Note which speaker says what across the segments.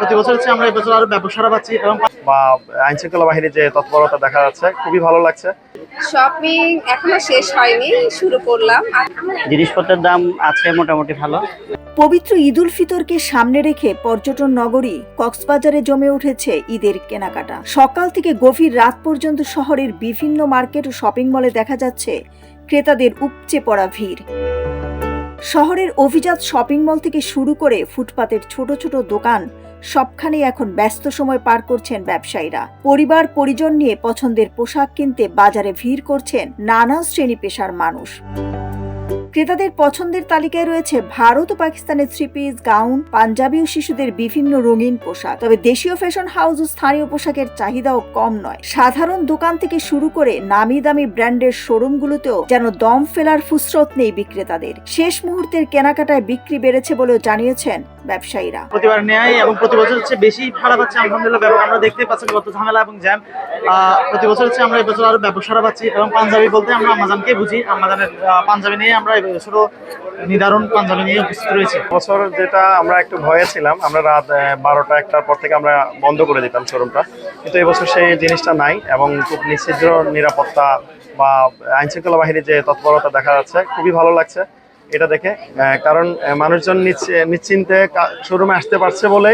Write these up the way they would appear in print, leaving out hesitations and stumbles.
Speaker 1: প্রতি বছর হচ্ছে আমরা এবছর আরো ব্যাপক সাড়া পাচ্ছি এবং বা আইন শৃঙ্খলা বাহিনীর যে তৎপরতা দেখা যাচ্ছে খুবই ভালো লাগছে।
Speaker 2: শপিং এখনো শেষ হয়নি, শুরু করলাম।
Speaker 3: জিনিসপত্রের দাম আছে মোটামুটি ভালো।
Speaker 4: পবিত্র ঈদুল ফিতরকে সামনে রেখে পর্যটন নগরী কক্সবাজারে জমে উঠেছে ঈদের কেনাকাটা। সকাল থেকে গভীর রাত পর্যন্ত শহরের বিভিন্ন মার্কেট ও শপিং মলে দেখা যাচ্ছে ক্রেতাদের উপচে পড়া ভিড়। শহরের অভিজাত শপিং মল থেকে শুরু করে ফুটপাতের ছোট ছোট দোকান সবখানে এখন ব্যস্ত সময় পার করছেন ব্যবসায়ীরা। পরিবার পরিজন নিয়ে পছন্দের পোশাক কিনতে বাজারে ভিড় করছেন নানা শ্রেণী পেশার মানুষ। ক্রেতাদের পছন্দের তালিকায় রয়েছে ভারত ও পাকিস্তানের থ্রি পিস, গাউন, পাঞ্জাবি ও শিশুদের বিভিন্ন রঙিন পোশাক। তবে দেশীয় ফ্যাশন হাউস ও স্থানীয় পোশাকের চাহিদাও কম নয়। সাধারণ দোকান থেকে শুরু করে নামি দামি ব্র্যান্ডের শোরুমগুলোতেও যেন দম ফেলার ফুসরত নেই বিক্রেতাদের। শেষ মুহূর্তের কেনাকাটায় বিক্রি বেড়েছে বলেও জানিয়েছেন ব্যবসায়ীরা।
Speaker 1: প্রতিবার নেয় এবং প্রতি বছর হচ্ছে বেশি ভাড়া পাচ্ছে আলহামদুলিল্লাহ। ব্যাপক আমরা দেখতে পাচ্ছি কত ঝামেলা এবং জ্যাম। প্রতি বছর হচ্ছে আমরা এবছর আরো ব্যাপক সাড়া পাচ্ছি এবং পাঞ্জাবি বলতে আমরা আমাজনকে বুঝি। আমাজনের পাঞ্জাবি নিয়ে আমরা এবছরও নিদারুণ পাঞ্জাবি নিয়ে উপস্থিত রয়েছে।
Speaker 5: বছর যেটা আমরা একটু ভয়ে ছিলাম, আমরা রাত 12টা 1টার পর থেকে আমরা বন্ধ করে দিতাম শোরুমটা, কিন্তু এবছর সেই জিনিসটা নাই এবং খুব নিশ্চিদ্র নিরাপত্তা বা আইন শৃঙ্খলা বাহিনীর যে তৎপরতা দেখা যাচ্ছে খুবই ভালো লাগছে এটা দেখে। কারণ মানুষজন নিশ্চিন্তে শোরুমে আসতে পারছে বলে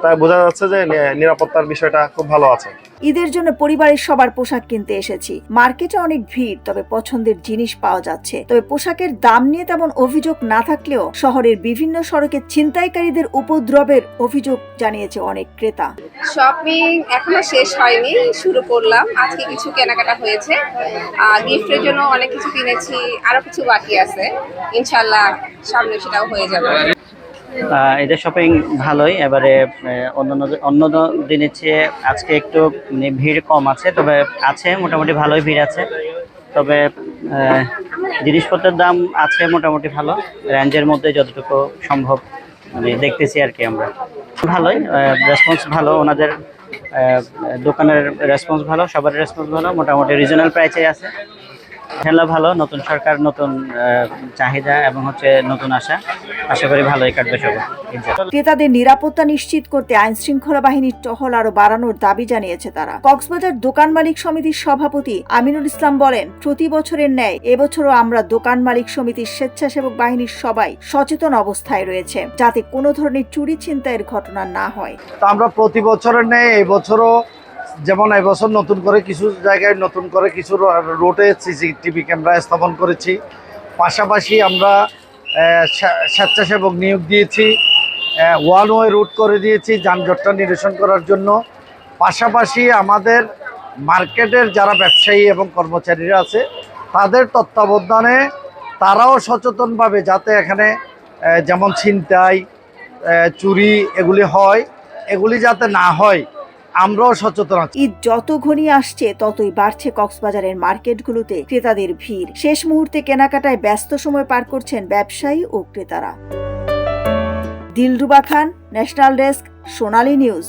Speaker 5: তা বোঝা যাচ্ছে যে নিরাপত্তার বিষয়টা খুব ভালো আছে।
Speaker 4: ঈদের জন্য পরিবারের সবার পোশাক কিনতে এসেছি। মার্কেটে অনেক ভিড়, তবে পছন্দের জিনিস পাওয়া যাচ্ছে। তবে পোশাকের দাম নিয়ে তেমন অভিযোগ না থাকলেও শহরের বিভিন্ন সড়কে ছিনতাইকারীদের উপদ্রবের অভিযোগ জানিয়েছে অনেক ক্রেতা।
Speaker 2: শপিং এখনো শেষ হয়নি, শুরু করলাম। আজকে কিছু কেনাকাটা হয়েছে, গিফটের জন্য অনেক কিছু কিনেছি, আরো কিছু বাকি আছে। ইনশাল্লাহ সামনে সেটাও হয়ে যাবে।
Speaker 3: এদের শপিং ভালোই। এবারে অন্য দিনের চেয়ে আজকে একটু ভিড় কম আছে, তবে আছে মোটামুটি ভালোই ভিড় আছে। তবে জিনিসপত্রের দাম আছে মোটামুটি ভালো, রেঞ্জের মধ্যে যতটুকু সম্ভব দেখতেছি আর কি। আমরা ভালোই, রেসপন্স ভালো, ওনাদের দোকানের রেসপন্স ভালো, সবার রেসপন্স ভালো, মোটামুটি রিজনাল প্রাইসে আছে। খেলা ভালো, নতুন সরকার, নতুন চাহিদা এবং নতুন আশা করি ভালোই কাটবে সবাই।
Speaker 4: ক্রেতাদের নিরাপত্তা নিশ্চিত করতে আইন শৃঙ্খলা বাহিনীর টহল আরো বাড়ানোর দাবি জানিয়েছে তারা। কক্সবাজার দোকান মালিক সমিতির সভাপতি আমিনুল ইসলাম বলেন, প্রতি বছরের ন্যায় এবছরও আমরা দোকান মালিক সমিতির স্বেচ্ছাসেবক বাহিনীর সবাই সচেতন অবস্থায় রয়েছে, যাতে কোনো ধরনের চুরি ছিনতাইয়ের ঘটনা না হয়।
Speaker 6: আমরা প্রতি বছরের ন্যায় এবছরও যেমন এবছর নতুন করে কিছু জায়গায় নতুন করে কিছু রোডে সিসিটিভি ক্যামেরা স্থাপন করেছি। পাশাপাশি আমরা স্বেচ্ছাসেবক নিয়োগ দিয়েছি, ওয়ান ওয়ে রুট করে দিয়েছি যানজটটা নিরসন করার জন্য। পাশাপাশি আমাদের মার্কেটের যারা ব্যবসায়ী এবং কর্মচারীরা আছে তাদের তত্ত্বাবধানে তারাও সচেতনভাবে যাতে এখানে যেমন ছিনতাই, চুরি এগুলি হয়, এগুলি যাতে না হয় আমরাও সচেতন আছি।
Speaker 4: ঈদ যত ঘনিয়ে আসছে ততই বাড়ছে কক্সবাজারের মার্কেটগুলোতে ক্রেতাদের ভিড়। শেষ মুহূর্তে কেনাকাটায় ব্যস্ত সময় পার করছেন ব্যবসায়ী ও ক্রেতারা। দিলরুবা খান, ন্যাশনাল ডেস্ক, সোনালী নিউজ।